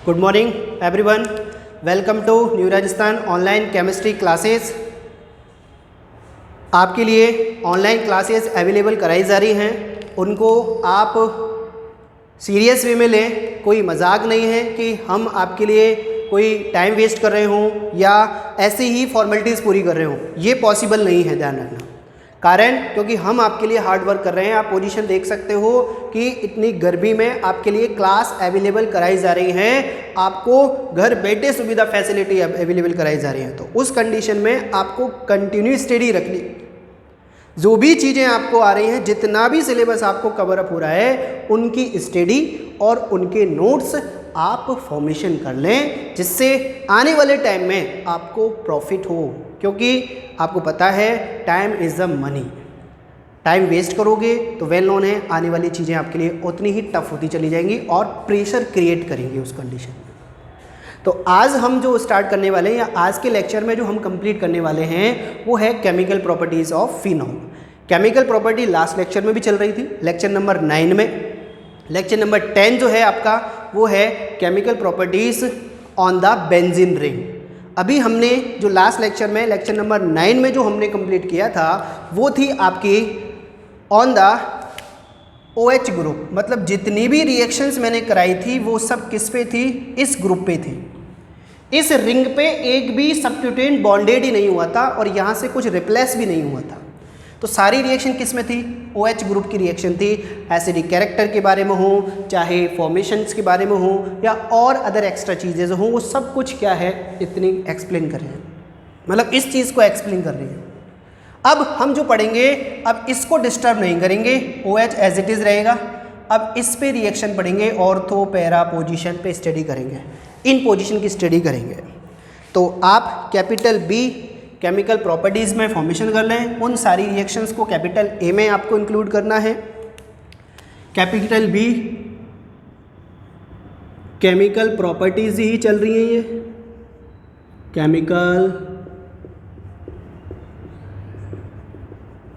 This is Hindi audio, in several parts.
Good morning everyone, welcome to new Rajasthan online chemistry classes. आपके लिए ऑनलाइन क्लासेस अवेलेबल कराई जा रही हैं, उनको आप सीरियस वे में लें। कोई मजाक नहीं है कि हम आपके लिए कोई टाइम वेस्ट कर रहे हों या ऐसे ही फॉर्मेलिटीज़ पूरी कर रहे हों, ये पॉसिबल नहीं है, ध्यान रखना। कारण क्योंकि हम आपके लिए हार्ड वर्क कर रहे हैं। आप पोजीशन देख सकते हो कि इतनी गर्मी में आपके लिए क्लास अवेलेबल कराई जा रही हैं, आपको घर बैठे सुविधा फैसिलिटी अवेलेबल कराई जा रही हैं। तो उस कंडीशन में आपको कंटिन्यू स्टडी रखनी, जो भी चीज़ें आपको आ रही हैं, जितना भी सिलेबस आपको कवर अप हो रहा है, उनकी स्टडी और उनके नोट्स आप फॉर्मेशन कर लें, जिससे आने वाले टाइम में आपको प्रॉफिट हो। क्योंकि आपको पता है time is the money. Time waste करोगे तो वेल नोन है आने वाली चीज़ें आपके लिए उतनी ही टफ होती चली जाएंगी और प्रेशर क्रिएट करेंगी उस कंडीशन में। तो आज हम जो स्टार्ट करने वाले हैं या आज के लेक्चर में जो हम कंप्लीट करने वाले हैं वो है chemical properties of phenol. Chemical property last lecture में भी चल रही थी, लेक्चर नंबर 9 में। लेक्चर नंबर 10 जो है आपका वो है chemical properties on the benzene ring. अभी हमने जो लास्ट लेक्चर में लेक्चर नंबर 9 में जो हमने कंप्लीट किया था वो थी आपकी ऑन द OH ग्रुप। मतलब जितनी भी रिएक्शंस मैंने कराई थी वो सब किस पे थी? इस ग्रुप पे थी। इस रिंग पे एक भी सब्स्टिट्यूएंट बॉन्डेड ही नहीं हुआ था और यहाँ से कुछ रिप्लेस भी नहीं हुआ था। तो सारी रिएक्शन किस में थी? OH ग्रुप की रिएक्शन थी। एसिडिक कैरेक्टर के बारे में हो, चाहे फॉर्मेशंस के बारे में हो या और अदर एक्स्ट्रा चीज़ें जो हों, वो सब कुछ क्या है इतनी एक्सप्लेन कर रहे हैं, मतलब इस चीज़ को एक्सप्लेन कर रही है। अब हम जो पढ़ेंगे, अब इसको डिस्टर्ब नहीं करेंगे, OH एज इट इज़ रहेगा। अब इस पे रिएक्शन पढ़ेंगे, ऑर्थो पैरा पोजीशन पे स्टडी करेंगे, इन पोजीशन की स्टडी करेंगे। तो आप कैपिटल B केमिकल प्रॉपर्टीज़ में फॉर्मेशन कर लें। उन सारी रिएक्शंस को कैपिटल A में आपको इंक्लूड करना है। कैपिटल B केमिकल प्रॉपर्टीज़ ही चल रही हैं, ये chemical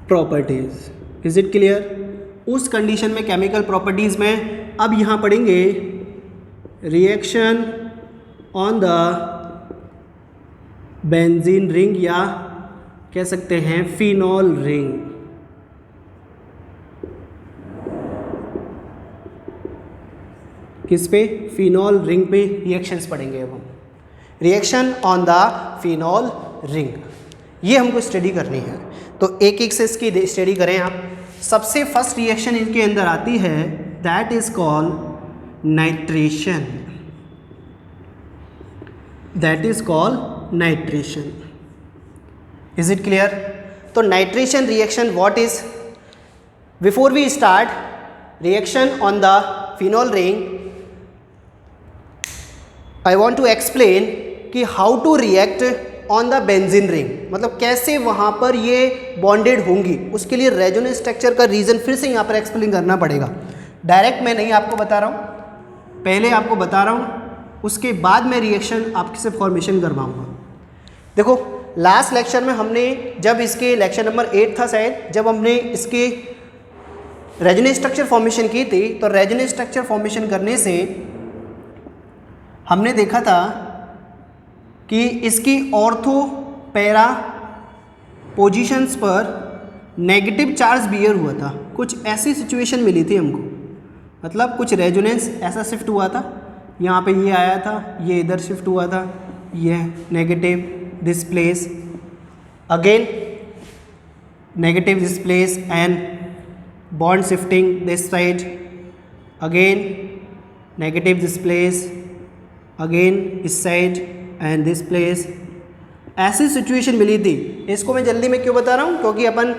properties. Is it clear? उस कंडीशन में केमिकल प्रॉपर्टीज़ में अब यहाँ पढ़ेंगे reaction on the benzene ring या कह सकते हैं फिनॉल रिंग। किस पे? फिनॉल रिंग पे रिएक्शंस पढ़ेंगे। अब हम reaction on the phenol ring, ये हमको स्टडी करनी है। तो एक एक से इसकी स्टडी करें आप। सबसे फर्स्ट रिएक्शन इनके अंदर आती है, that is called nitration. That is called nitration. Is it clear? तो nitration reaction what is? Before we start reaction on the phenol ring, I want to explain कि how to react on the benzene ring, मतलब कैसे वहाँ पर ये बॉन्डेड होंगी। उसके लिए रेजोनेंस स्ट्रक्चर का रीज़न फिर से यहाँ पर एक्सप्लेन करना पड़ेगा। डायरेक्ट मैं नहीं आपको बता रहा हूँ, पहले आपको बता रहा हूँ, उसके बाद मैं रिएक्शन आपके से फॉर्मेशन करवाऊँगा। देखो लास्ट लेक्चर में हमने जब इसके लेक्चर नंबर 8 था शायद, जब हमने इसके रेजोनेंस स्ट्रक्चर फॉर्मेशन की थी, तो रेजोनेंस स्ट्रक्चर फॉर्मेशन करने से हमने देखा था कि इसकी ऑर्थो पैरा पोजीशंस पर नेगेटिव चार्ज बियर हुआ था। कुछ ऐसी सिचुएशन मिली थी हमको, मतलब कुछ रेजोनेंस ऐसा शिफ्ट हुआ था, यहाँ पे ये आया था, ये इधर शिफ्ट हुआ था, ये negative this place, again negative this place and bond shifting this side, again negative this place, again इस साइड एंड दिस प्लेस। ऐसी सिचुएशन मिली थी। इसको मैं जल्दी में क्यों बता रहा हूँ? क्योंकि अपन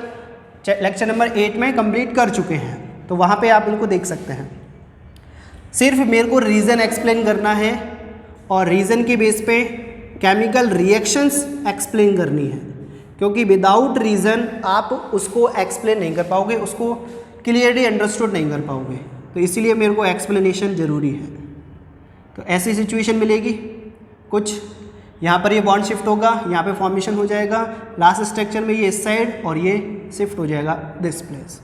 लेक्चर नंबर 8 में कंप्लीट कर चुके हैं, तो वहाँ पे आप इनको देख सकते हैं। सिर्फ मेरे को रीज़न एक्सप्लेन करना है और रीज़न के बेस पे केमिकल रिएक्शंस एक्सप्लेन करनी है, क्योंकि विदाउट रीज़न आप उसको एक्सप्लेन नहीं कर पाओगे, उसको क्लियरली अंडरस्टूड नहीं कर पाओगे। तो इसीलिए मेरे को एक्सप्लेनेशन ज़रूरी है। तो ऐसी सिचुएशन मिलेगी कुछ, यहाँ पर ये बॉन्ड शिफ्ट होगा, यहाँ पे फॉर्मेशन हो जाएगा, लास्ट स्ट्रक्चर में ये इस साइड और ये शिफ्ट हो जाएगा this place.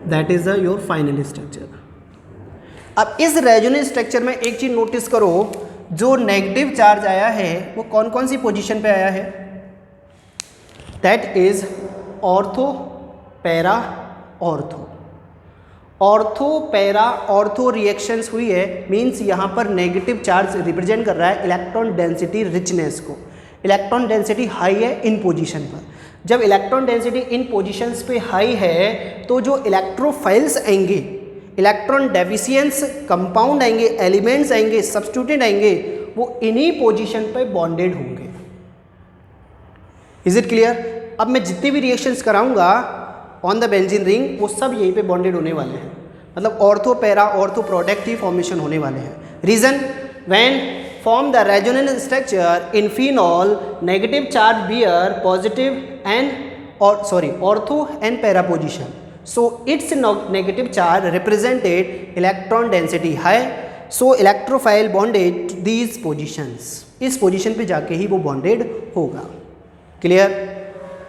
That is your final structure. अब इस रेजोनेंस स्ट्रक्चर में एक चीज नोटिस करो, जो नेगेटिव चार्ज आया है वो कौन कौन सी पोजीशन पे आया है, that is ortho, para, ortho. Ortho, para, ortho reactions हुई है, मींस यहाँ पर नेगेटिव चार्ज रिप्रेजेंट कर रहा है इलेक्ट्रॉन डेंसिटी रिचनेस को। इलेक्ट्रॉन डेंसिटी हाई है इन पोजीशन पर। जब इलेक्ट्रॉन डेंसिटी इन पोजीशंस पे हाई है तो जो इलेक्ट्रोफाइल्स आएंगे, इलेक्ट्रॉन डेफिशिएंस कंपाउंड आएंगे, एलिमेंट्स आएंगे, सब्स्टिट्यूटेंट आएंगे, वो इन्हीं पोजीशन पे बॉन्डेड होंगे। Is it clear? अब मैं जितने भी रिएक्शंस कराऊंगा ऑन द बेंजीन रिंग वो सब यहीं पे बॉन्डेड होने वाले हैं, मतलब ऑर्थो, पैरा, ऑर्थो प्रोडक्ट ही फॉर्मेशन होने वाले हैं। Reason, when form the resonance structure in phenol, negative charge bear positive and ortho and para position, so its negative charge represented electron density high, so electrophile bonded to these positions, इस पोजीशन पे जाके ही वो बॉन्डेड होगा। क्लियर?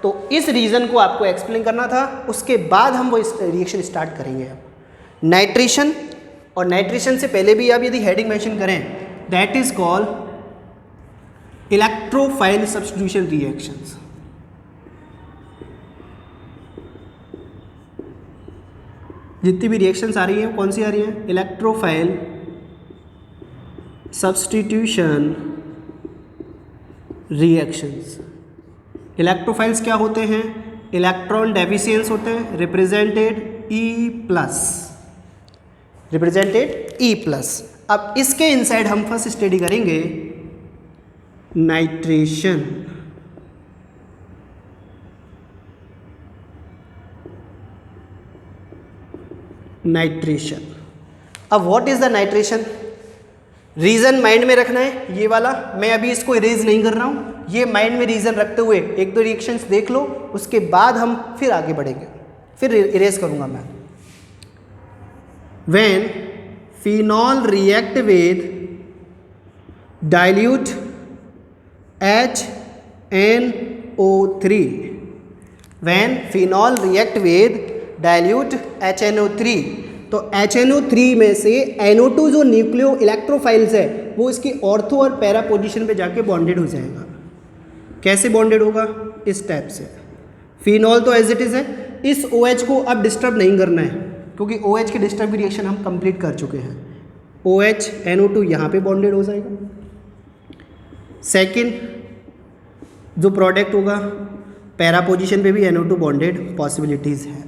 तो इस रीजन को आपको एक्सप्लेन करना था, उसके बाद हम वो रिएक्शन स्टार्ट करेंगे। अब नाइट्रेशन, और नाइट्रेशन से पहले भी आप यदि हेडिंग मेंशन करें, that is called electrophile substitution reactions। जितनी भी रिएक्शंस आ रही हैं कौन सी आ रही हैं? Electrophile substitution reactions. इलेक्ट्रोफाइल्स क्या होते हैं? इलेक्ट्रॉन डेफिशिएंस होते हैं, रिप्रेजेंटेड E+। अब इसके इनसाइड हम फर्स्ट स्टडी करेंगे नाइट्रेशन। नाइट्रेशन, अब what is the nitration? Reason mind में रखना है ये वाला, मैं अभी इसको इरेज नहीं कर रहा हूँ, ये माइंड में रीजन रखते हुए एक दो रिएक्शंस देख लो, उसके बाद हम फिर आगे बढ़ेंगे, फिर इरेज करूँगा मैं। When phenol react with dilute HNO3, when phenol react with dilute HNO3, तो HNO3 में से NO2 जो न्यूक्लियो इलेक्ट्रोफाइल्स है वो इसकी ऑर्थो और पैरा पोजीशन पे जाके बॉन्डेड हो जाएगा। कैसे बॉन्डेड होगा? इस टाइप से। फिनॉल तो एज इट इज़ है, इस OH को अब डिस्टर्ब नहीं करना है क्योंकि OH के डिस्टर्ब रिएक्शन हम कंप्लीट कर चुके हैं। OH NO2 यहाँ पे बॉन्डेड हो जाएगा। सेकंड जो प्रोडक्ट होगा पैरा पोजीशन पे भी NO2 बॉन्डेड पॉसिबिलिटीज़ है।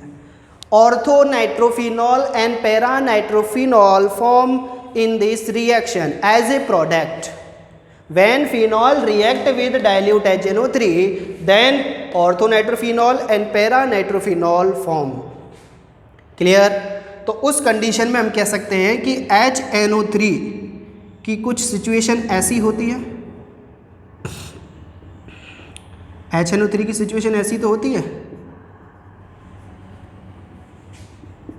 Ortho nitrophenol and para nitrophenol form in this reaction as a product. When phenol react with dilute HNO3, then orthonitrophenol and para-nitrophenol form। Clear? तो उस कंडीशन में हम कह सकते हैं कि HNO3 की कुछ सिचुएशन ऐसी होती है, HNO3 की सिचुएशन ऐसी तो होती है,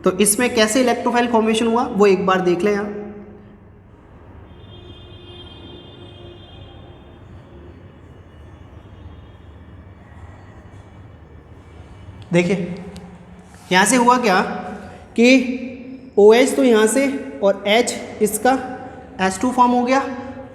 तो इसमें कैसे इलेक्ट्रोफाइल फॉर्मेशन हुआ वो एक बार देख लें आप। देखिए यहाँ से हुआ क्या कि OH तो यहाँ से और H इसका H2 फॉर्म हो गया।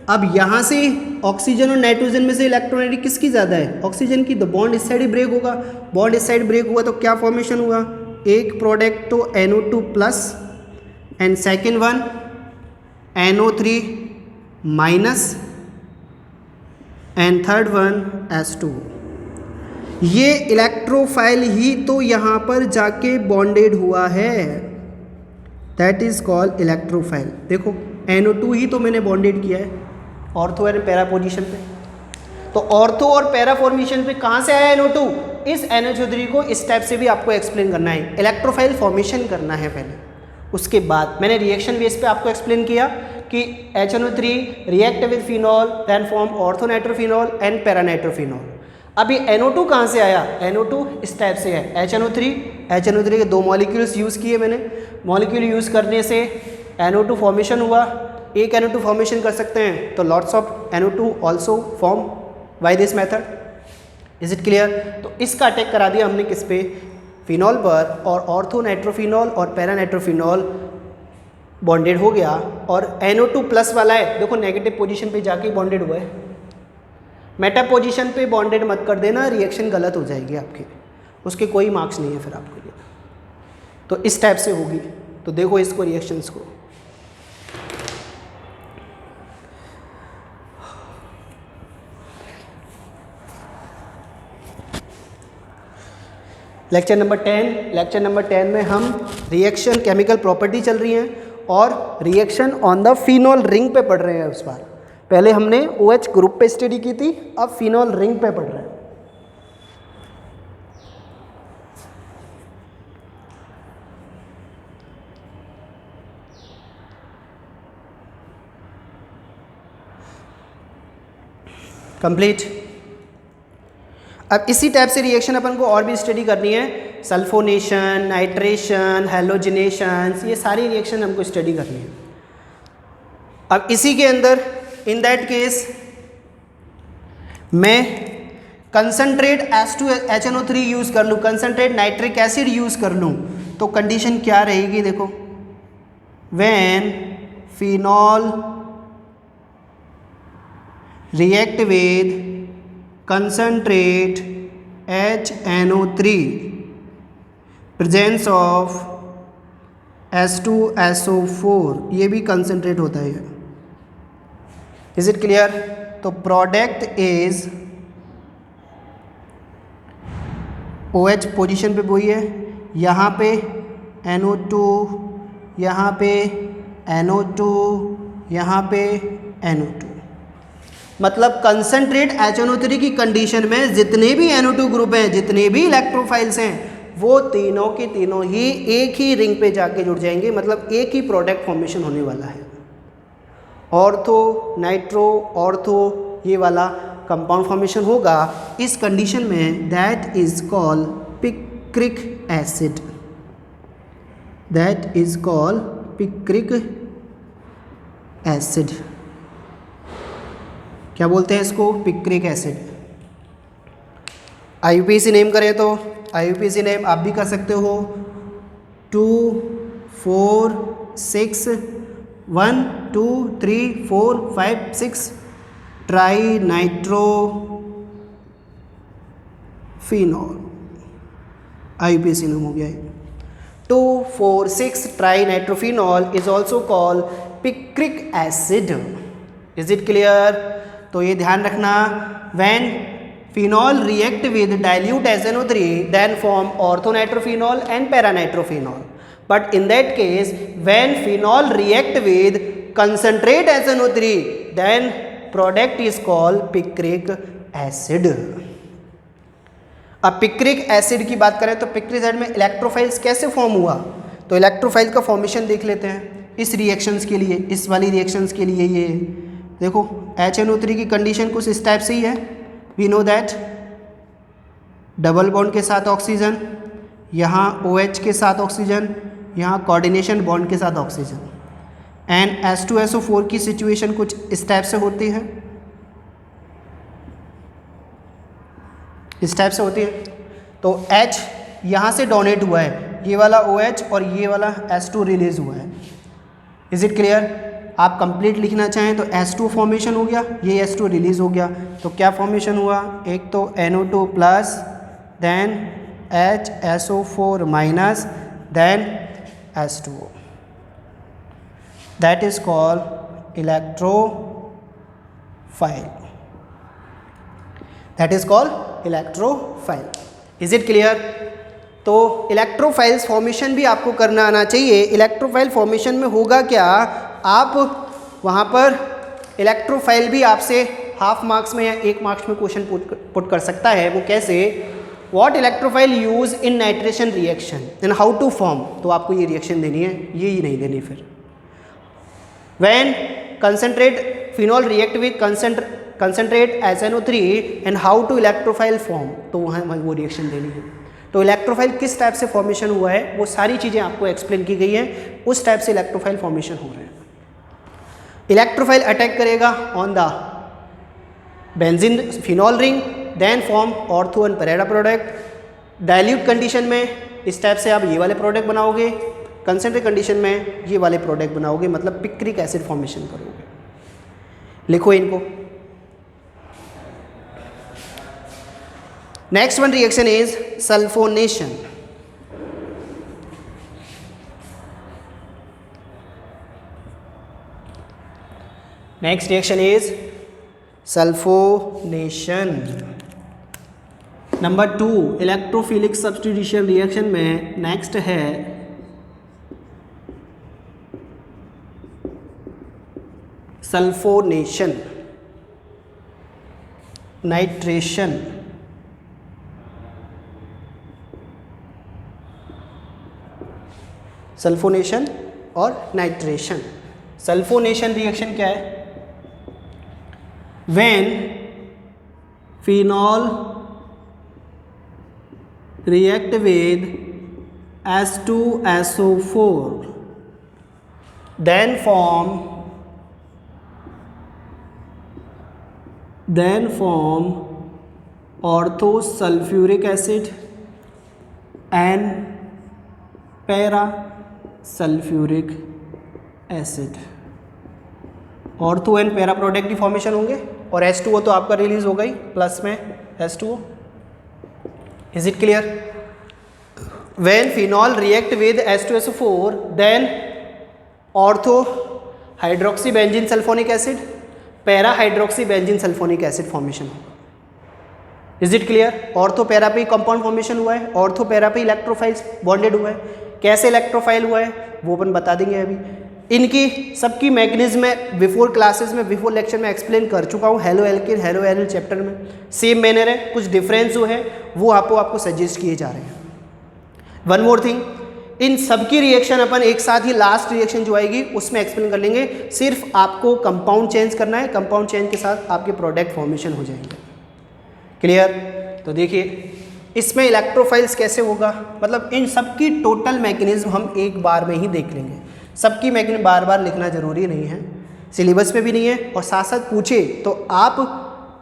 अब यहाँ से ऑक्सीजन और नाइट्रोजन में से इलेक्ट्रोनेगेटिव किसकी ज़्यादा है? ऑक्सीजन की। तो बॉन्ड इस साइड ही ब्रेक होगा, बॉन्ड इस साइड ब्रेक हुआ तो क्या फॉर्मेशन हुआ? एक प्रोडक्ट तो NO2 plus and second one NO3 minus and third one H2। ये इलेक्ट्रोफाइल ही तो यहाँ पर जाके बॉन्डेड हुआ है, दैट इज कॉल्ड इलेक्ट्रोफाइल। देखो NO2 ही तो मैंने बॉन्डेड किया है ऑर्थो और पैरा पोजीशन पे। तो ऑर्थो और पैरा फॉर्मेशन पे कहाँ से आया NO2? इस NH3 को इस टाइप से भी आपको एक्सप्लेन करना है, इलेक्ट्रोफाइल फॉर्मेशन करना है पहले, उसके बाद मैंने रिएक्शन बेस पे आपको एक्सप्लेन किया कि HNO3 react with phenol then form ortho nitrophenol and para nitrophenol. अभी NO2 कहाँ से आया? NO2 इस टाइप से है, HNO3 के दो मॉलिक्यूल्स यूज़ किए मैंने, मॉलिक्यूल यूज़ करने से NO2 फॉर्मेशन हुआ। एक NO2 फॉर्मेशन कर सकते हैं तो lots of NO2 also form by this method. Is it clear? तो इसका अटैक करा दिया हमने किस पे? फिनॉल पर और ऑर्थो नाइट्रोफिनॉल और पैरा नाइट्रोफिनॉल बॉन्डेड हो गया और NO2 प्लस वाला है, देखो नेगेटिव पोजीशन पे जाके बॉन्डेड हुआ है। मेटा पोजीशन पे बॉन्डेड मत कर देना, रिएक्शन गलत हो जाएगी आपकी, उसके कोई मार्क्स नहीं है फिर आपके लिए। तो इस टाइप से होगी, तो देखो इसको रिएक्शंस को। लेक्चर नंबर 10 में हम रिएक्शन केमिकल प्रॉपर्टी चल रही हैं और reaction on the phenol ring पे पढ़ रहे हैं। उस बार पहले हमने OH ग्रुप पे स्टडी की थी, अब फिनॉल रिंग पे पढ़ रहे हैं। कंप्लीट। अब इसी टाइप से रिएक्शन अपन को और भी स्टडी करनी है, सल्फोनेशन, नाइट्रेशन, हैलोजिनेशन, ये सारी रिएक्शन हमको स्टडी करनी है। अब इसी के अंदर इन दैट केस मैं कंसनट्रेट H2HNO3 यूज़ कर लूँ, कंसनट्रेट नाइट्रिक एसिड यूज़ कर लूँ, तो कंडीशन क्या रहेगी देखो, when phenol react with concentrate HNO3 presence of H2SO4, ये भी कंसनट्रेट होता है। Is it clear? तो प्रोडक्ट इज OH पोजीशन पे वही है, यहाँ पे NO2, यहाँ पे NO2, यहाँ पे NO2, मतलब कंसनट्रेट HNO3 की कंडीशन में जितने भी NO2 ग्रुप हैं, जितने भी इलेक्ट्रोफाइल्स हैं, वो तीनों के तीनों ही एक ही रिंग पे जाके जुड़ जाएंगे, मतलब एक ही प्रोडक्ट फॉर्मेशन होने वाला है। ऑर्थो नाइट्रो ऑर्थो ये वाला कंपाउंड फॉर्मेशन होगा। इस कंडीशन में that is called picric acid, that is called picric acid. क्या बोलते हैं इसको? Picric acid. IUPAC नेम करें तो IUPAC नेम आप भी कर सकते हो, 2 4 6 1 2 3 4 5 6 tri nitro phenol, IUPAC name हो गया है। 2 4 6 try nitrophenol is also called picric acid. Is it clear? तो ये ध्यान रखना, when phenol react with dilute HNO3 then form orthonitrophenol and paranitrophenol, but in that case when phenol react with concentrate HNO3 then product is called picric acid। अब पिक्रिक एसिड की बात करें तो पिक्रिक एसिड में इलेक्ट्रोफाइल्स कैसे फॉर्म हुआ, तो इलेक्ट्रोफाइल का फॉर्मेशन देख लेते हैं। इस रिएक्शंस के लिए, इस वाली रिएक्शंस के लिए ये देखो HNO3 की कंडीशन कुछ इस टाइप से ही है। We know that double bond के साथ ऑक्सीजन, यहाँ OH के साथ ऑक्सीजन, यहाँ कोऑर्डिनेशन बॉन्ड के साथ ऑक्सीजन, एंड H2SO4 की सिचुएशन कुछ इस टाइप से होती है, इस टाइप से होती है। तो H यहाँ से डोनेट हुआ है, ये वाला OH और ये वाला H2 रिलीज हुआ है। Is it clear? आप कंप्लीट लिखना चाहें तो H2 फॉर्मेशन हो गया, ये H2 रिलीज हो गया, तो क्या फॉर्मेशन हुआ, एक तो NO2 plus, then HSO4 minus, then H2O, that is called electrophile, that is called electrophile. Is it clear? तो इलेक्ट्रोफाइल्स फॉर्मेशन भी आपको करना आना चाहिए। इलेक्ट्रोफाइल फॉर्मेशन में होगा क्या, आप वहाँ पर इलेक्ट्रोफाइल भी आपसे हाफ मार्क्स में या 1 मार्क्स में क्वेश्चन पुट कर सकता है। वो कैसे? What electrophile use in nitration reaction and how to form, तो आपको ये रिएक्शन देनी है, ये ही नहीं देनी। फिर when concentrate phenol react with concentrate HNO3 and how to electrophile form, तो वहाँ वो रिएक्शन देनी है। तो इलेक्ट्रोफाइल किस टाइप से फॉर्मेशन हुआ है वो सारी चीज़ें आपको एक्सप्लेन की गई हैं, उस टाइप से इलेक्ट्रोफाइल फॉर्मेशन हो रहे हैं। इलेक्ट्रोफाइल अटैक करेगा on the benzene phenol ring, then form ortho and para product. Dilute condition में इस टाइप से आप ये वाले प्रोडक्ट बनाओगे, कंसेंट्रेट कंडीशन में ये वाले प्रोडक्ट बनाओगे, मतलब पिक्रिक एसिड फॉर्मेशन करोगे। लिखो इनको। Next one reaction is sulphonation. Next reaction is sulphonation. Number 2 electrophilic substitution reaction में नेक्स्ट है सल्फोनेशन, नाइट्रेशन, सल्फोनेशन और नाइट्रेशन। सल्फोनेशन रिएक्शन क्या है? When phenol react with H2SO4 then form orthosulfuric acid and parasulfuric acid। Ortho and para product की फॉर्मेशन होंगे और H2O तो आपका रिलीज हो गई प्लस में H2O। Is it clear? When phenol react with H2SO4 then ortho hydroxybenzene sulfonic acid, para hydroxybenzene sulfonic acid formation होगा। Is it clear? Ortho para पे कंपाउंड फॉर्मेशन हुआ है, ऑर्थो पैरा पे इलेक्ट्रोफाइल्स बॉन्डेड हुआ है। कैसे इलेक्ट्रोफाइल हुआ है वो अपन बता देंगे अभी। इनकी सबकी मैकेनिज्म में बिफोर क्लासेस में, बिफोर लेक्चर में एक्सप्लेन कर चुका हूँ, halo alkane halo aryl chapter में। सेम मैनर है, कुछ डिफरेंस जो है वो आपको सजेस्ट किए जा रहे हैं। वन मोर थिंग, इन सबकी रिएक्शन अपन एक साथ ही लास्ट रिएक्शन जो आएगी उसमें एक्सप्लेन कर लेंगे। सिर्फ आपको कंपाउंड चेंज करना है, कंपाउंड चेंज के साथ आपके प्रोडक्ट फॉर्मेशन हो जाएंगे। क्लियर? तो देखिए इसमें इलेक्ट्रोफाइल्स कैसे होगा, मतलब इन सबकी टोटल मैकेनिज्म हम एक बार में ही देख लेंगे। सबकी मैकेनिज्म बार बार लिखना ज़रूरी नहीं है, सिलेबस में भी नहीं है, और साथ साथ पूछे तो आप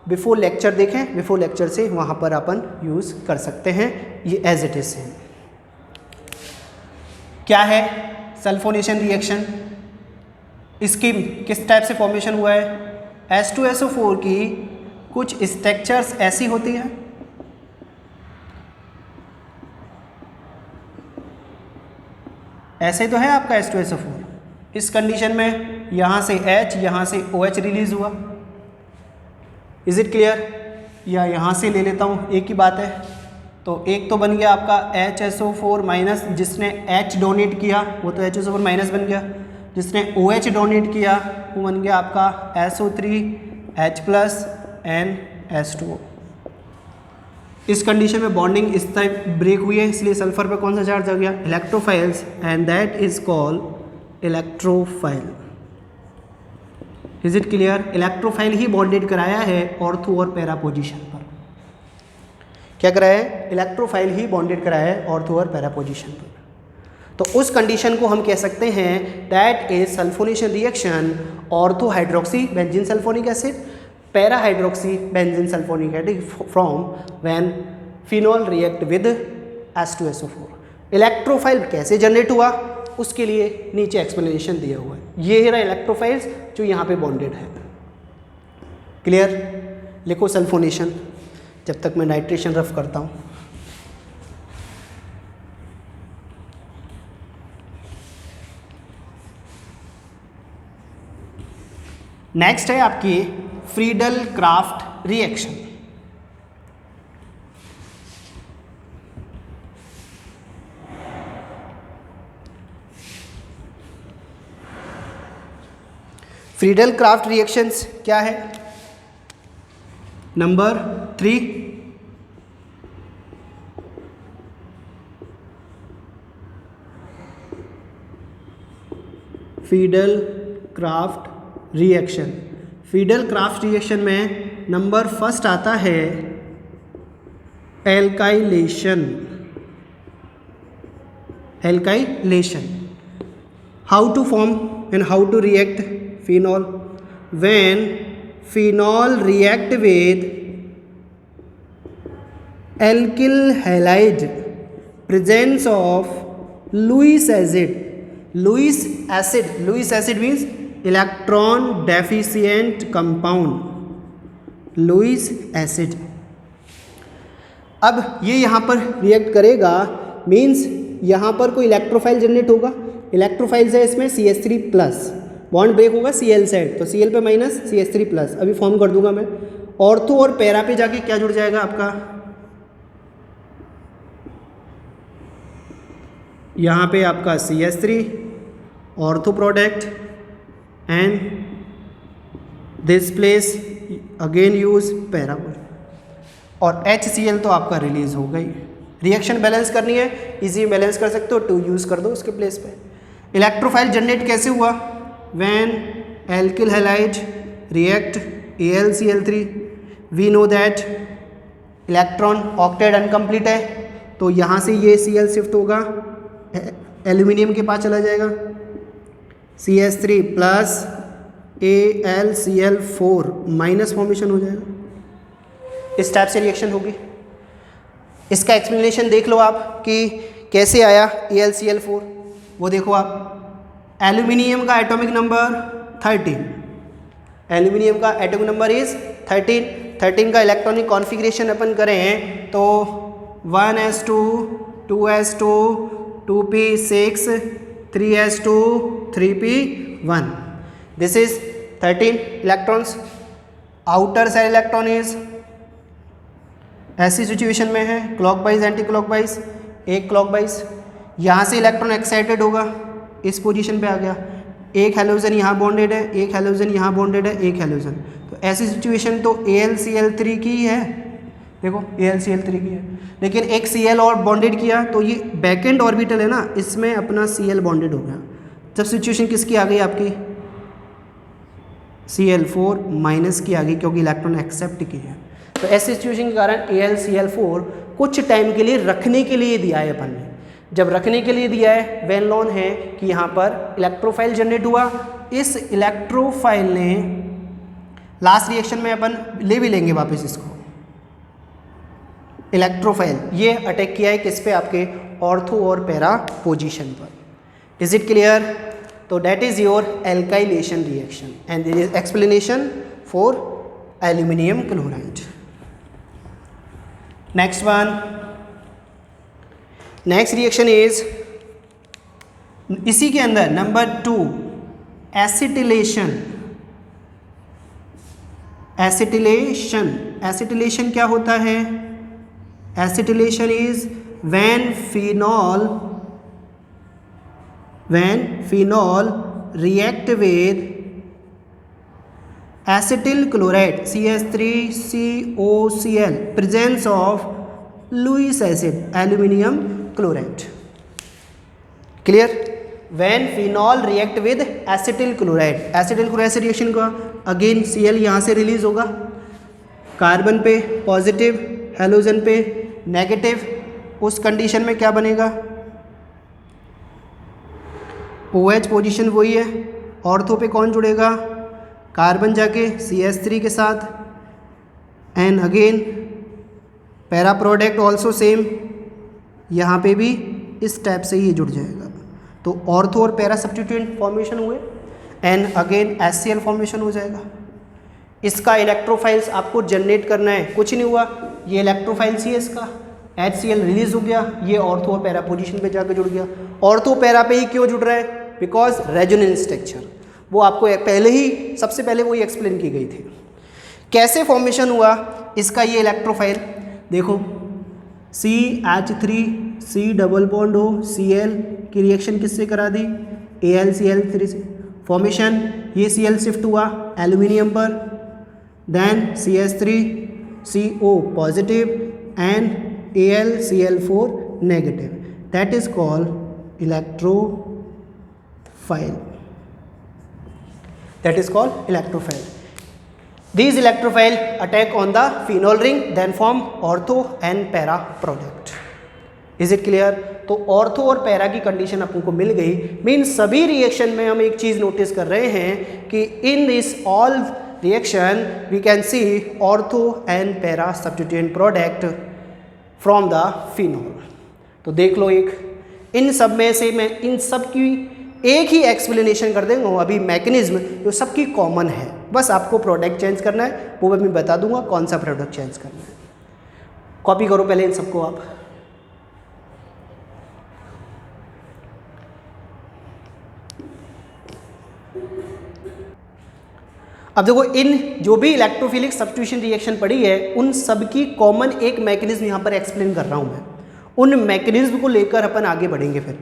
बिफोर लेक्चर देखें, बिफोर लेक्चर से वहाँ पर अपन यूज़ कर सकते हैं। ये एज इट इज़ है। क्या है सल्फोनेशन रिएक्शन? इसकी किस टाइप से फॉर्मेशन हुआ है? H2SO4 की कुछ स्ट्रक्चर्स ऐसी होती हैं, ऐसे तो है आपका H2SO4। इस कंडीशन में यहाँ से H, यहाँ से OH रिलीज हुआ। Is it clear? या यहाँ से ले लेता हूँ, एक ही बात है। तो एक तो बन गया आपका HSO4 माइनस, जिसने H डोनेट किया वो तो HSO4 माइनस बन गया, जिसने OH डोनेट किया वो बन गया आपका SO3 H plus and H2O। इस कंडीशन में बॉन्डिंग इस टाइप ब्रेक हुई है, इसलिए सल्फर पे कौन सा चार्ज आ गया? Electrophiles, and that is called electrophile. Is it clear? Electrophile he bonded कराया है ऑर्थो और पैरा पोजीशन पर। क्या कराया है? इलेक्ट्रोफाइल ही बॉन्डेड कराया है ऑर्थो और पैरा पोजीशन पर। तो उस कंडीशन को हम कह सकते हैं that is sulphonation reaction ortho hydroxy benzene sulphonic acid, para hydroxy benzene sulphonic acid from when phenol react with H2SO4। Electrophile कैसे जनरेट हुआ उसके लिए नीचे एक्सप्लेनेशन दिया हुआ है। ये है इलेक्ट्रोफाइल्स जो यहाँ पे बॉन्डेड है। क्लियर? लिखो सल्फोनेशन, जब तक मैं नाइट्रेशन रफ करता हूँ। नेक्स्ट है आपकी Friedel Craft reaction. Friedel Craft reactions क्या है? Number 3 Friedel Craft reaction. Friedel Craft reaction में नंबर फर्स्ट आता है alkylation. Alkylation, how to form and how to react phenol? When phenol react with alkyl halide presence of Lewis acid. Lewis acid means electron deficient compound. Lewis acid. अब ये यहाँ पर रिएक्ट करेगा, मीन्स यहाँ पर कोई इलेक्ट्रोफाइल जनरेट होगा. इलेक्ट्रोफाइल्स है इसमें CH3 प्लस, बॉन्ड ब्रेक होगा Cl साइड, तो Cl पे माइनस CH3 प्लस. अभी फॉर्म कर दूंगा मैं. ऑर्थो और पैरा पे जाके क्या जुड़ जाएगा आपका, यहाँ पे आपका CH3 ortho product and this place again use para, और HCl तो आपका रिलीज हो गई. रिएक्शन बैलेंस करनी है, इजी बैलेंस कर सकते हो, 2 यूज़ कर दो उसके प्लेस पे. इलेक्ट्रोफाइल जनरेट कैसे हुआ, when alkyl halide react AlCl3, we know that electron octet incomplete है, तो यहाँ से ये Cl शिफ्ट होगा, एल्यूमिनियम के पास चला जाएगा, CH3 plus AlCl4 minus formation हो जाएगा. इस टाइप से रिएक्शन होगी. इसका एक्सप्लेनेशन देख लो आप कि कैसे आया AlCl4. वो देखो आप, एल्यूमिनियम का एटॉमिक नंबर 13, एल्यूमिनियम का एटॉमिक नंबर इज 13 का इलेक्ट्रॉनिक कॉन्फ़िगरेशन अपन करें तो 1s2 2s2 2p6 3s2 3p1. This is 13 electrons. Outer side electron is ऐसी सिचुएशन में है, क्लॉकवाइज एंटी क्लॉकवाइज, एक क्लॉकवाइज. यहाँ से इलेक्ट्रॉन एक्साइटेड होगा, इस पोजीशन पे आ गया, एक हैलोजन यहाँ बॉन्डेड है, एक हैलोजन यहाँ बॉन्डेड है, एक हैलोजन. तो ऐसी सिचुएशन तो AlCl3 की ही है, देखो AlCl3 की है, लेकिन एक Cl और बॉन्डेड किया तो ये बैकेंड ऑर्बिटल है ना, इसमें अपना Cl बॉन्डेड हो गया. जब सिचुएशन किसकी आ गई आपकी, Cl4 माइनस की आ गई, क्योंकि इलेक्ट्रॉन एक्सेप्ट की है. तो ऐसी सिचुएशन के कारण AlCl4 कुछ टाइम के लिए रखने के लिए दिया है अपन ने. जब रखने के लिए दिया है, वेल नोन है कि यहाँ पर इलेक्ट्रोफाइल जनरेट हुआ. इस इलेक्ट्रोफाइल ने लास्ट रिएक्शन में अपन ले भी लेंगे वापस इसको, इलेक्ट्रोफाइल ये अटैक किया है किस पे, आपके ऑर्थो और पैरा पोजीशन पर. Is it clear? तो that is your alkylation reaction and there is explanation for aluminium chloride. Next one, next reaction is इसी के अंदर नंबर 2 एसिटिलेशन. एसिटिलेशन क्या होता है, acetylation is when phenol react with acetyl chloride CH3COCl presence of Lewis acid aluminium chloride. Clear? When phenol react with acetyl chloride से रिएक्शन का अगेन Cl यहाँ से रिलीज होगा, कार्बन पे पॉजिटिव, हेलोजन पे नेगेटिव. उस कंडीशन में क्या बनेगा, OH पोजीशन वही है, ऑर्थो पे कौन जुड़ेगा, कार्बन जाके CH3 के साथ, and again para product also same, यहाँ पे भी इस टाइप से ही जुड़ जाएगा. तो ऑर्थो और पैरा सब्स्टिट्यूएंट फॉर्मेशन हुए एंड अगेन HCl फॉर्मेशन हो जाएगा. इसका इलेक्ट्रोफाइल्स आपको जनरेट करना है, कुछ नहीं हुआ, ये इलेक्ट्रोफाइल्स ही है इसका, HCl रिलीज हो गया, ये ऑर्थो और पैरा पोजीशन पे जाकर जुड़ गया. ऑर्थो पैरा पे ही क्यों जुड़ रहा है, बिकॉज रेजोनेंस स्ट्रक्चर, वो आपको पहले ही सबसे पहले वही एक्सप्लेन की गई थी. कैसे फॉर्मेशन हुआ इसका ये इलेक्ट्रोफाइल देखो, CH3C double bond O Cl की रिएक्शन किससे करा दी, AlCl3 से. फॉर्मेशन ये Cl शिफ्ट हुआ एल्यूमिनियम पर, then CH3CO positive and AlCl4 negative. That is called electrophile. That is called electrophile. These electrophile attack on the phenol ring, then form ortho and para product. Is it clear? तो ऑर्थो और पैरा की कंडीशन अपन को मिल गई. मीन्स सभी रिएक्शन में हम एक चीज़ नोटिस कर रहे हैं कि in this all reaction we can see ortho and para substituent product from the phenol. तो देख लो, इन सब में से मैं इन सब की एक ही एक्सप्लेनेशन कर देंगे। अभी मैकेनिज्म जो सबकी कॉमन है, बस आपको प्रोडक्ट चेंज करना है, वो मैं बता दूंगा कौन सा प्रोडक्ट चेंज करना है। कॉपी करो पहले इन सबको आप। अब देखो, इन जो भी इलेक्ट्रोफिलिक सब्स्टिट्यूशन रिएक्शन पड़ी है, उन सब की कॉमन एक मैकेनिज्म यहाँ पर एक्सप्लेन कर रहा हूँ मैं। उन मैकेनिज्म को लेकर अपन आगे बढ़ेंगे। फिर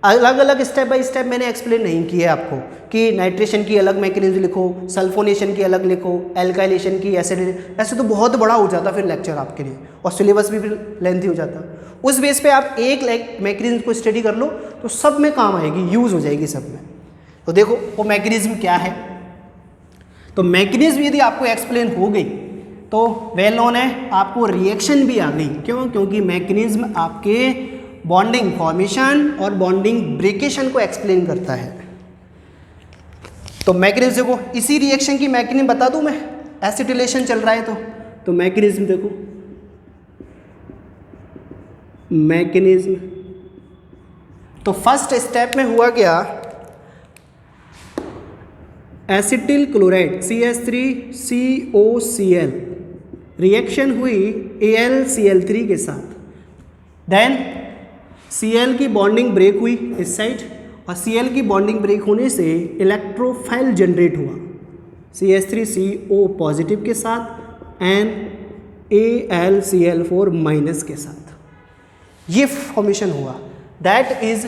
अलग अलग स्टेप बाय स्टेप मैंने एक्सप्लेन नहीं किया है आपको कि नाइट्रेशन की अलग मैकेनिज्म लिखो, सल्फोनेशन की अलग लिखो, एल्काइलेशन की, एसिडेशन, ऐसे तो बहुत बड़ा हो जाता फिर लेक्चर आपके लिए, और सिलेबस भी फिर लेंथी हो जाता। उस बेस पे आप एक मैकेनिज्म को स्टडी कर लो तो सब में काम आएगी, यूज़ हो जाएगी सब में। तो देखो वो मैकेनिज्म क्या है। तो मैकेनिज्म यदि आपको एक्सप्लेन हो गई तो वेल नोन है, आपको रिएक्शन भी आ गई। क्यों? क्योंकि मैकेनिज्म आपके बॉन्डिंग फॉर्मेशन और बॉन्डिंग ब्रेकेशन को एक्सप्लेन करता है। तो मैकेनिज्म देखो, इसी रिएक्शन की मैकेनिज्म बता दूं मैं, एसिटिलेशन चल रहा है तो मैकेनिज्म देखो, मैकेनिज्म तो फर्स्ट स्टेप में हुआ क्या, एसिटिल क्लोराइड CH3COCl रिएक्शन हुई AlCl3 के साथ, देन Cl की बॉन्डिंग ब्रेक हुई इस साइड, और Cl की बॉन्डिंग ब्रेक होने से इलेक्ट्रोफाइल जनरेट हुआ CH3CO पॉजिटिव के साथ एंड AlCl4 माइनस के साथ, ये फॉर्मेशन हुआ, that is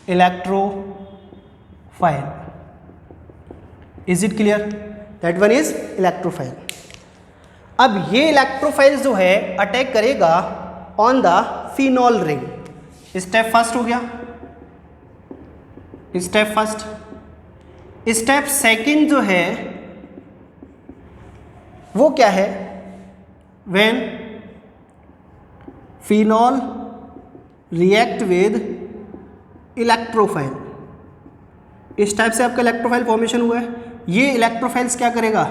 electrophile. Is it clear? That one is electrophile. अब ये इलेक्ट्रोफाइल जो है अटैक करेगा on the phenol ring. Step first हो गया, स्टेप फर्स्ट। स्टेप सेकंड जो है वो क्या है, when phenol react with electrophile, इस टाइप से आपका इलेक्ट्रोफाइल फॉर्मेशन हुआ है। ये इलेक्ट्रोफाइल्स क्या करेगा,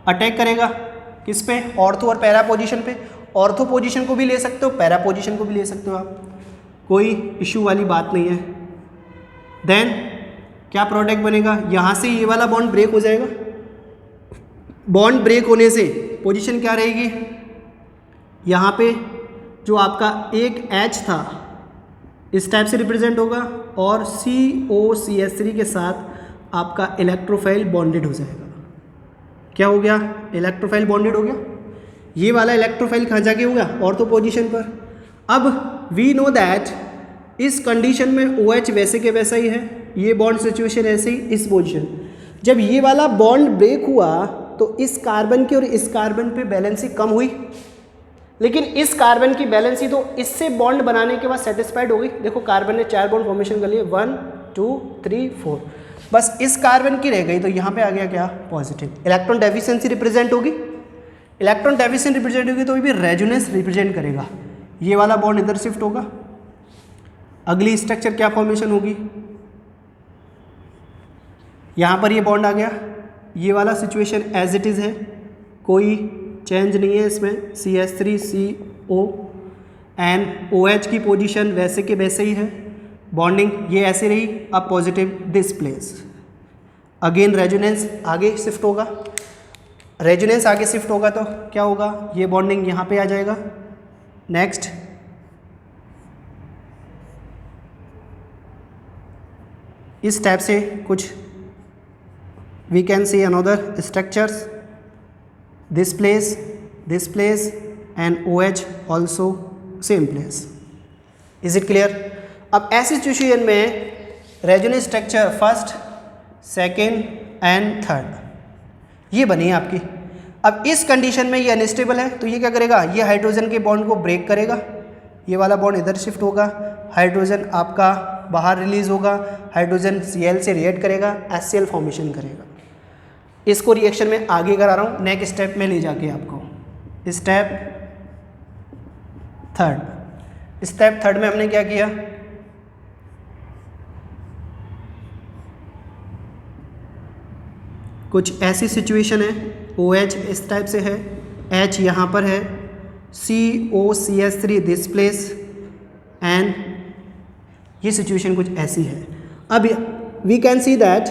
अटैक करेगा किस पे, ऑर्थो और पैरा पोजीशन पे। ऑर्थो पोजीशन को भी ले सकते हो, पैरा पोजीशन को भी ले सकते हो आप, कोई इशू वाली बात नहीं है। देन क्या प्रोडक्ट बनेगा, यहाँ से ये वाला बॉन्ड ब्रेक हो जाएगा, बॉन्ड ब्रेक होने से पोजीशन क्या रहेगी, यहाँ पे जो आपका एक H था इस टाइप से रिप्रेजेंट होगा, और COCH3 के साथ आपका इलेक्ट्रोफाइल बॉन्डेड हो जाएगा। क्या हो गया, इलेक्ट्रोफाइल बॉन्डेड हो गया। ये वाला इलेक्ट्रोफाइल कहाँ जाके होगा, ऑर्थो पोजीशन पर। अब वी नो दैट इस कंडीशन में OH वैसे के वैसा ही है, ये बॉन्ड सिचुएशन ऐसे ही इस पोजीशन। जब ये वाला बॉन्ड ब्रेक हुआ तो इस कार्बन की और इस कार्बन पे बैलेंसी कम हुई, लेकिन इस कार्बन की बैलेंसी तो इससे बॉन्ड बनाने के बाद सेटिस्फाइड हो गई। देखो कार्बन ने 4 बॉन्ड फॉर्मेशन कर लिए, 1 2 3 4, बस इस कार्बन की रह गई, तो यहाँ पे आ गया क्या, पॉजिटिव। इलेक्ट्रॉन डेफिशिएंसी रिप्रेजेंट होगी, इलेक्ट्रॉन डेफिशिएंट रिप्रेजेंट होगी तो भी रेजोनेंस रिप्रेजेंट करेगा। ये वाला बॉन्ड इधर शिफ्ट होगा, अगली स्ट्रक्चर क्या फॉर्मेशन होगी, यहाँ पर ये बॉन्ड आ गया, ये वाला सिचुएशन एज इट इज़ है, कोई चेंज नहीं है इसमें, CH3CO एंड OH की पोजीशन वैसे के वैसे ही है, बॉन्डिंग ये ऐसे रही। अब positive this place, again resonance आगे शिफ्ट होगा, रेजोनेंस आगे शिफ्ट होगा तो क्या होगा, ये बॉन्डिंग यहाँ पे आ जाएगा। नेक्स्ट इस टाइप से कुछ we can see another structures, this place and OH also same place. Is it clear? अब ऐसी सिचुएशन में resonance structure first, second and third ये बनी है आपकी। अब इस कंडीशन में ये अनस्टेबल है तो ये क्या करेगा, ये हाइड्रोजन के बॉन्ड को ब्रेक करेगा, ये वाला बॉन्ड इधर शिफ्ट होगा, हाइड्रोजन आपका बाहर रिलीज होगा, हाइड्रोजन Cl से रिएक्ट करेगा, HCl फॉर्मेशन करेगा। इसको रिएक्शन में आगे करा रहा हूँ, नेक्स्ट स्टेप में ले जाके आपको। स्टेप थर्ड में हमने क्या किया, कुछ ऐसी सिचुएशन है, OH इस टाइप से है, H यहाँ पर है, COCH3 दिस प्लेस, एंड ये सिचुएशन कुछ ऐसी है। अब वी कैन सी दैट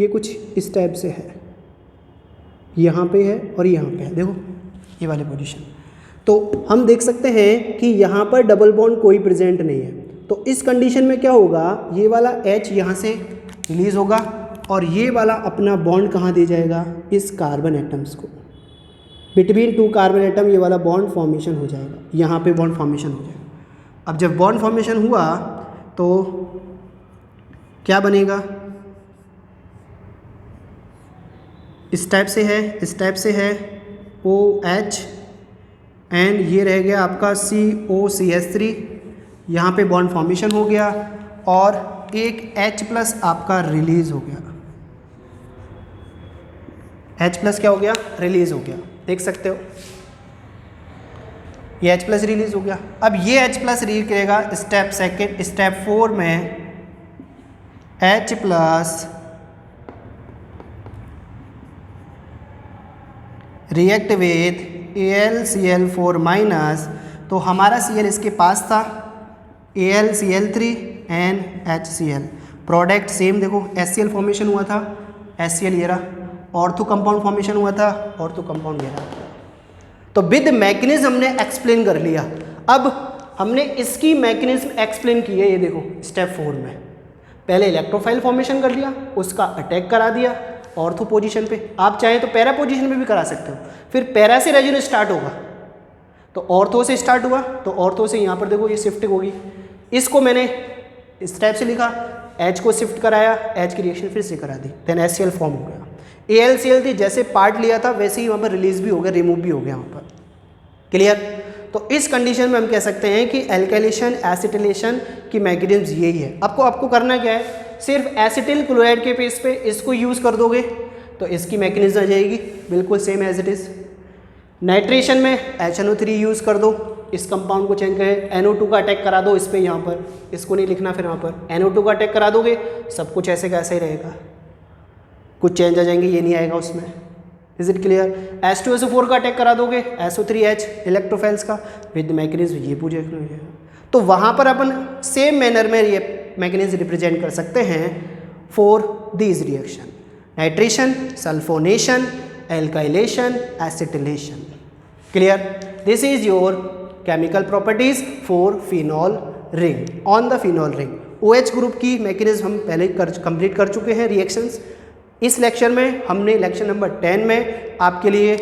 ये कुछ इस टाइप से है, यहाँ पे है और यहाँ पे है, देखो ये वाले पोजीशन। तो हम देख सकते हैं कि यहाँ पर डबल बॉन्ड कोई प्रेजेंट नहीं है। तो इस कंडीशन में क्या होगा, ये वाला H यहाँ से रिलीज होगा और ये वाला अपना बॉन्ड कहाँ दे जाएगा, इस कार्बन एटम्स को, बिटवीन टू कार्बन एटम ये वाला बॉन्ड फॉर्मेशन हो जाएगा, यहाँ पे बॉन्ड फॉर्मेशन हो जाएगा। अब जब बॉन्ड फॉर्मेशन हुआ तो क्या बनेगा, इस टाइप से है, इस टाइप से है OH, एंड ये रह गया आपका COCH3, यहाँ पे बॉन्ड फॉर्मेशन हो गया और एक H+ आपका रिलीज हो गया। H+ क्या हो गया, रिलीज हो गया, देख सकते हो ये H+ रिलीज हो गया। अब ये H+ रिलीज करेगा स्टेप 4 में H+ रिएक्ट विथ AlCl4-, तो हमारा Cl इसके पास था, AlCl3 and HCl, product same, देखो HCl फॉर्मेशन हुआ था, HCl ये रहा, ऑर्थो कंपाउंड फॉर्मेशन हुआ था, ऑर्थो कंपाउंड ये रहा। तो विद मैकेनिज्म हमने एक्सप्लेन कर लिया। अब हमने इसकी मैकेनिज्म एक्सप्लेन की है, ये देखो स्टेप 4 में पहले इलेक्ट्रोफाइल फॉर्मेशन कर लिया, उसका अटैक करा दिया ऑर्थो पोजीशन पे, आप चाहें तो पैरा पोजीशन पे भी करा सकते हो। फिर पैरा से रेजोनेंस स्टार्ट होगा, तो ऑर्थो से स्टार्ट हुआ, तो ऑर्थो से यहाँ पर देखो ये शिफ्टिंग होगी, इसको मैंने इस टाइप से लिखा, H को शिफ्ट कराया, H की रिएक्शन फिर से करा दी, देन HCl फॉर्म हो गया। AlCl जैसे पार्ट लिया था वैसे ही वहाँ पर रिलीज भी हो गया, रिमूव भी हो गया वहाँ पर, क्लियर। तो इस कंडीशन में हम कह सकते हैं कि एल्काइलेशन एसिटिलेशन की मैकेनिज्म यही है। आपको करना क्या है, सिर्फ एसिटिल क्लोराइड के पेस पे इसको यूज़ कर दोगे तो इसकी मैकेनिज्म आ जाएगी बिल्कुल same as it is. Nitration में HNO3 यूज़ कर दो, इस कंपाउंड को चेंज करें, NO2 का अटैक करा दो इस पर, यहाँ पर इसको नहीं लिखना, फिर यहाँ पर NO2 का अटैक करा दोगे, सब कुछ ऐसे का ऐसे ही रहेगा, कुछ चेंज आ जाएंगे, ये नहीं आएगा उसमें। Is it clear. H2SO4 का अटैक करा दोगे, SO3H इलेक्ट्रोफाइल्स का, विद मैकेनिज्म ये पूछे। तो वहाँ पर अपन सेम मैनर में ये मैकेनिज्म रिप्रेजेंट कर सकते हैं for these reaction, nitration, sulphonation, alkylation, acetylation. Clear. This is your chemical properties for phenol ring. On the phenol ring OH group की मैकेनिज्म हम पहले कंप्लीट कर चुके हैं रिएक्शंस। इस लेक्चर में हमने लेक्चर नंबर 10 में आपके लिए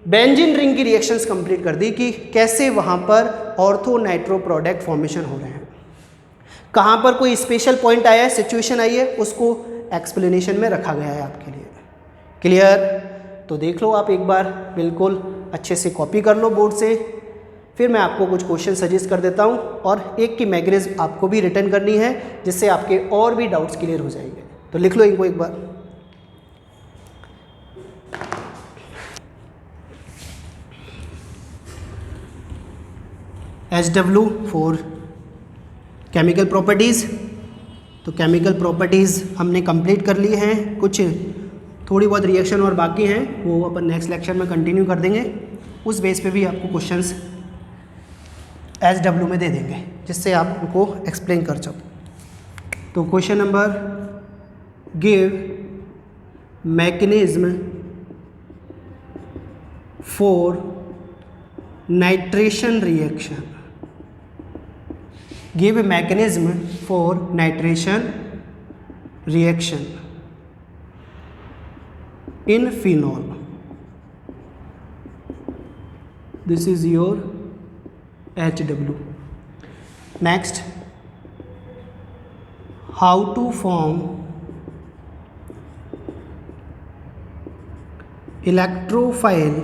बेंजीन रिंग की रिएक्शंस कंप्लीट कर दी कि कैसे वहाँ पर ऑर्थो नाइट्रो प्रोडक्ट फॉर्मेशन हो रहे हैं, कहाँ पर कोई स्पेशल पॉइंट आया है, सिचुएशन आई है, उसको एक्सप्लेनेशन में रखा गया है आपके लिए। क्लियर। तो देख लो आप एक बार, बिल्कुल अच्छे से कॉपी कर लो बोर्ड से, फिर मैं आपको कुछ क्वेश्चन सजेस्ट कर देता हूँ और एक की मैकेनिज्म आपको भी रिटर्न करनी है जिससे आपके और भी डाउट्स क्लियर हो जाएंगे। तो लिख लो इनको एक बार। HW for chemical properties. तो केमिकल प्रॉपर्टीज़ हमने कंप्लीट कर ली हैं, कुछ थोड़ी बहुत रिएक्शन और बाकी हैं, वो अपन नेक्स्ट लेक्चर में कंटिन्यू कर देंगे। उस बेस पे भी आपको क्वेश्चंस HW में दे देंगे जिससे आप उनको एक्सप्लेन कर सको। तो question number, give mechanism for nitration reaction, give a mechanism for nitration reaction in phenol. This is your HW. Next, how to form electrophile,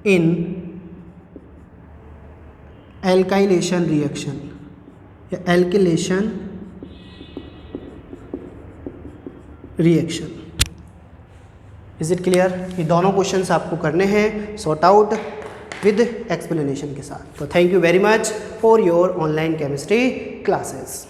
in alkylation reaction या alkylation reaction। Is it clear. ये दोनों क्वेश्चंस आपको करने हैं सॉर्ट आउट विद एक्सप्लेनेशन के साथ। तो thank you very much for your online chemistry classes.